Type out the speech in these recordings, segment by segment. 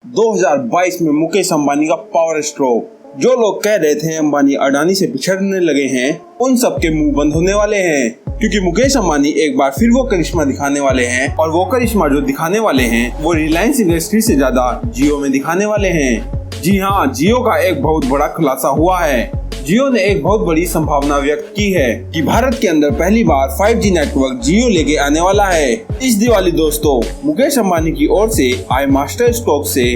2022 में मुकेश अंबानी का power stroke. जो लोग कह रहे थे अंबानी अडानी से पिछड़ने लगे हैं, उन सब के मुंह बंद होने वाले हैं, क्योंकि मुकेश अंबानी एक बार फिर वो करिश्मा दिखाने वाले हैं। और वो करिश्मा जो दिखाने वाले हैं वो रिलायंस इंडस्ट्री से ज्यादा जियो में दिखाने वाले हैं। जी हाँ, जियो का एक बहुत बड़ा खुलासा हुआ है। जियो ने एक बहुत बड़ी संभावना व्यक्त की है कि भारत के अंदर पहली बार 5G नेटवर्क जियो लेके आने वाला है। इस दिवाली दोस्तों मुकेश अंबानी की ओर से आए मास्टर स्ट्रोक से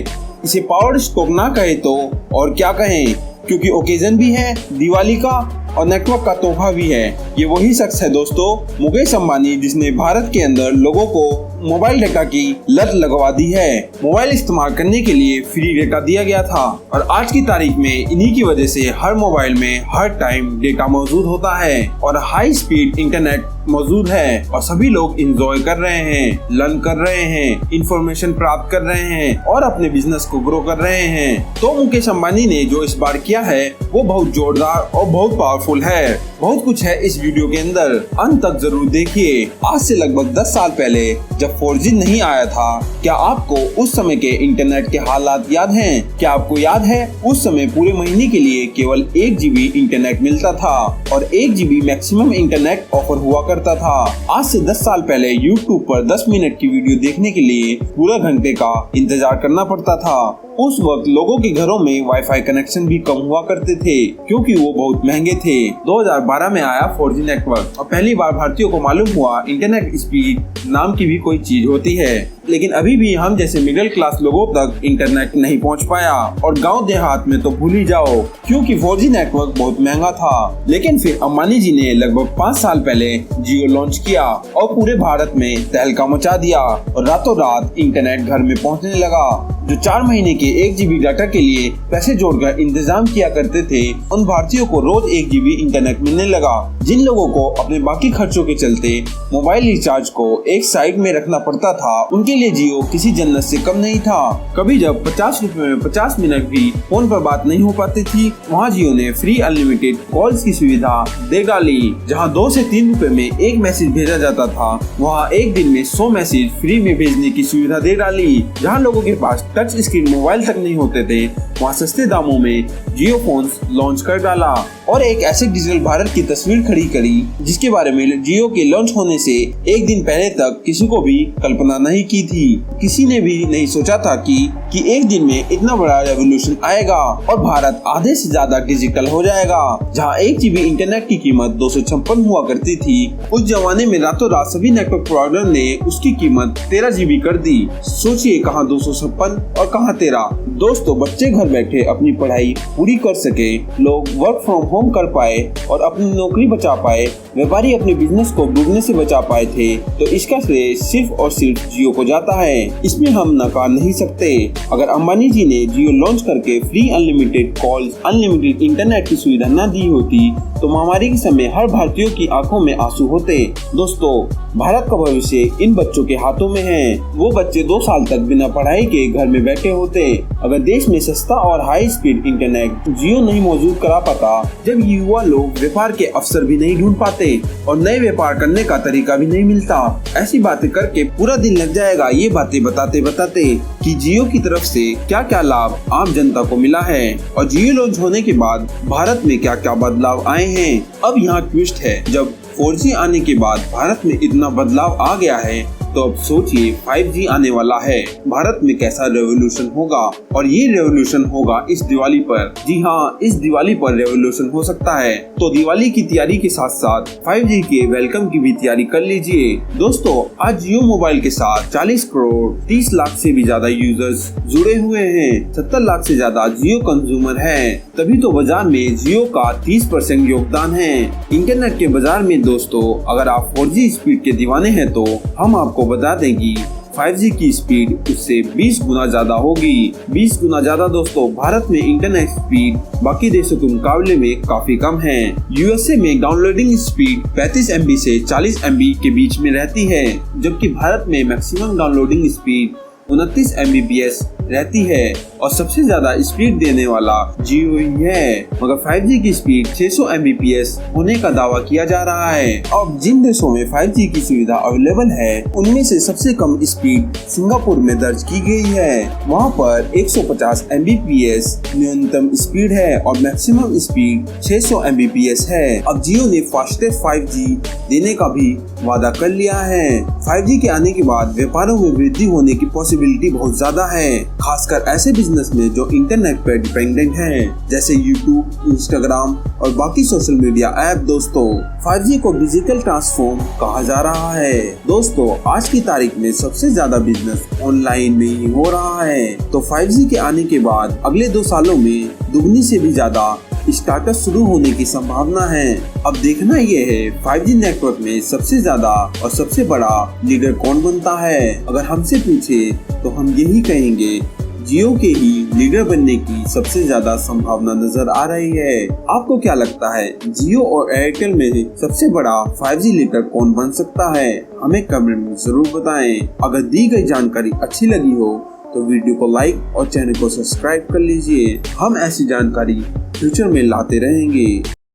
इसे पावर स्ट्रोक ना कहे तो और क्या कहें, क्योंकि ओकेजन भी है दिवाली का और नेटवर्क का तोहफा भी है। ये वही शख्स है दोस्तों मुकेश अंबानी जिसने भारत के अंदर लोगों को मोबाइल डेटा की लत लगवा दी है। मोबाइल इस्तेमाल करने के लिए फ्री डेटा दिया गया था और आज की तारीख में इन्हीं की वजह से हर मोबाइल में हर टाइम डेटा मौजूद होता है और हाई स्पीड इंटरनेट मौजूद है और सभी लोग एंजॉय कर रहे हैं, लर्न कर रहे हैं, इंफॉर्मेशन प्राप्त कर रहे हैं और अपने बिजनेस को ग्रो कर रहे हैं। तो मुकेश अंबानी ने जो इस बार किया है वो बहुत जोरदार और बहुत पावरफुल है। बहुत कुछ है इस वीडियो के अंदर, अंत तक जरूर देखिए। आज से लगभग 10 साल पहले जब 4G नहीं आया था, क्या आपको उस समय के इंटरनेट के हालात याद हैं? क्या आपको याद है उस समय पूरे महीने के लिए केवल 1 GB इंटरनेट मिलता था और 1 GB मैक्सिमम इंटरनेट ऑफर हुआ करता था। आज से 10 साल पहले YouTube पर 10 मिनट की वीडियो देखने के लिए पूरा घंटे का इंतजार करना पड़ता था। उस वक्त लोगों के घरों में वाईफाई कनेक्शन भी कम हुआ करते थे क्योंकि वो बहुत महंगे थे। 2012 में आया 4G नेटवर्क और पहली बार भारतीयों को मालूम हुआ इंटरनेट स्पीड नाम की भी कोई चीज होती है। लेकिन अभी भी हम जैसे मिडिल क्लास लोगों तक इंटरनेट नहीं पहुंच पाया और गांव देहात में तो भूल ही जाओ, क्योंकि 4G नेटवर्क बहुत महंगा था। लेकिन फिर अंबानी जी ने लगभग 5 साल पहले जियो लॉन्च किया और पूरे भारत में तहलका मचा दिया और रातों रात इंटरनेट घर में पहुंचने लगा। जो 4 महीने के 1 GB डाटा के लिए पैसे जोड़कर इंतजाम किया करते थे, उन भारतीयों को रोज 1 GB इंटरनेट मिलने लगा। जिन लोगों को अपने बाकी खर्चों के चलते मोबाइल रिचार्ज को एक साइड में रखना पड़ता था, उनके लिए जियो किसी जन्नत से कम नहीं था। कभी जब 50 रुपए में 50 मिनट भी फोन पर बात नहीं हो पाती थी, वहाँ जियो ने फ्री अनलिमिटेड कॉल्स की सुविधा दे डाली। जहाँ 2 से 3 रुपए में एक मैसेज भेजा जाता था, वहाँ एक दिन में 100 मैसेज फ्री में भेजने की सुविधा दे डाली। जहाँ लोगों के पास टच स्क्रीन मोबाइल तक नहीं होते थे, वहाँ सस्ते दामों में जियो फोन्स लॉन्च कर डाला और एक ऐसे डिजिटल भारत की तस्वीर खड़ी करी जिसके बारे में जियो के लॉन्च होने से एक दिन पहले तक किसी को भी कल्पना नहीं की थी। किसी ने भी नहीं सोचा था कि एक दिन में इतना बड़ा रेवोल्यूशन आएगा और भारत आधे से ज्यादा डिजिटल हो जाएगा। जहाँ 1 GB इंटरनेट की कीमत 256 हुआ करती थी, उस जमाने में रातों रात सभी नेटवर्क प्रोवाइडर ने उसकी कीमत 13 GB कर दी। सोचिए कहाँ 256 और कहाँ 13। दोस्तों बच्चे घर बैठे अपनी पढ़ाई पूरी कर सके, लोग वर्क फ्रॉम होम कर पाए और अपनी नौकरी बचा पाए, व्यापारी अपने बिजनेस को डूबने से बचा पाए थे, तो इसका श्रेय सिर्फ और सिर्फ जियो को जाता है। इसमें हम नकार नहीं सकते। अगर अंबानी जी ने जियो लॉन्च करके free unlimited calls, unlimited internet की सुविधा न दी होती तो महामारी के समय हर भारतीयों की आंखों में आंसू होते। दोस्तों भारत का भविष्य इन बच्चों के हाथों में है। वो बच्चे 2 साल तक बिना पढ़ाई के घर में बैठे होते अगर देश में सस्ता और हाई स्पीड इंटरनेट जियो नहीं मौजूद करा पाता, जब युवा लोग व्यापार के अवसर भी नहीं ढूंढ पाते और नए व्यापार करने का तरीका भी नहीं मिलता। ऐसी बातें करके पूरा दिन लग जाएगा ये बातें बताते बताते कि जियो की तरफ से क्या क्या लाभ आम जनता को मिला है और जियो लॉन्च होने के बाद भारत में क्या क्या बदलाव आए हैं। अब यहाँ ट्विस्ट है, जब 4G आने के बाद भारत में इतना बदलाव आ गया है तो अब सोचिए 5G आने वाला है, भारत में कैसा रेवोल्यूशन होगा। और ये रेवोल्यूशन होगा इस दिवाली पर। जी हाँ, इस दिवाली पर रेवोल्यूशन हो सकता है। तो दिवाली की तैयारी के साथ साथ 5G के वेलकम की भी तैयारी कर लीजिए। दोस्तों आज जियो मोबाइल के साथ 40 करोड़ 30 लाख से भी ज्यादा यूजर्स जुड़े हुए हैं। 70 लाख से ज्यादा जियो कंज्यूमर हैं। तभी तो बाजार में जियो का 30% योगदान है इंटरनेट के बाजार में। दोस्तों अगर आप 4G स्पीड के दीवाने हैं तो हम आपको बता दें कि 5G की स्पीड उससे 20 गुना ज्यादा होगी। 20 गुना ज्यादा। दोस्तों भारत में इंटरनेट स्पीड बाकी देशों के मुकाबले में काफी कम है। यूएसए में डाउनलोडिंग स्पीड 35 MB से 40 MB के बीच में रहती है, जबकि भारत में मैक्सिमम डाउनलोडिंग स्पीड 29 Mbps रहती है और सबसे ज्यादा स्पीड देने वाला जियो ही है। मगर 5G की स्पीड 600 Mbps होने का दावा किया जा रहा है। अब जिन देशों में 5G की सुविधा अवेलेबल है उनमें से सबसे कम स्पीड सिंगापुर में दर्ज की गई है। वहाँ पर 150 Mbps न्यूनतम स्पीड है और मैक्सिमम स्पीड 600 Mbps है। अब जियो ने फास्टेस्ट 5G देने का भी वादा कर लिया है। 5G के आने के बाद व्यापारों में वृद्धि होने की पॉसिबिलिटी बहुत ज्यादा है, खासकर ऐसे बिजनेस में जो इंटरनेट पर डिपेंडेंट हैं, जैसे यूट्यूब, इंस्टाग्राम और बाकी सोशल मीडिया ऐप। दोस्तों, 5G को डिजिटल ट्रांसफॉर्म कहा जा रहा है। दोस्तों, आज की तारीख में सबसे ज्यादा बिजनेस ऑनलाइन में ही हो रहा है। तो 5G के आने के बाद अगले 2 सालों में दुगनी से भी ज्यादा स्टार्टअप शुरू होने की संभावना है। अब देखना यह है 5G नेटवर्क में सबसे ज्यादा और सबसे बड़ा लीडर कौन बनता है। अगर हमसे पूछे तो हम यही कहेंगे, जियो के ही लीडर बनने की सबसे ज्यादा संभावना नजर आ रही है। आपको क्या लगता है, जियो और एयरटेल में सबसे बड़ा 5G लीडर कौन बन सकता है? हमें कमेंट में जरूर बताएं। अगर दी गई जानकारी अच्छी लगी हो तो वीडियो को लाइक और चैनल को सब्सक्राइब कर लीजिए। हम ऐसी जानकारी फ्यूचर में लाते रहेंगे।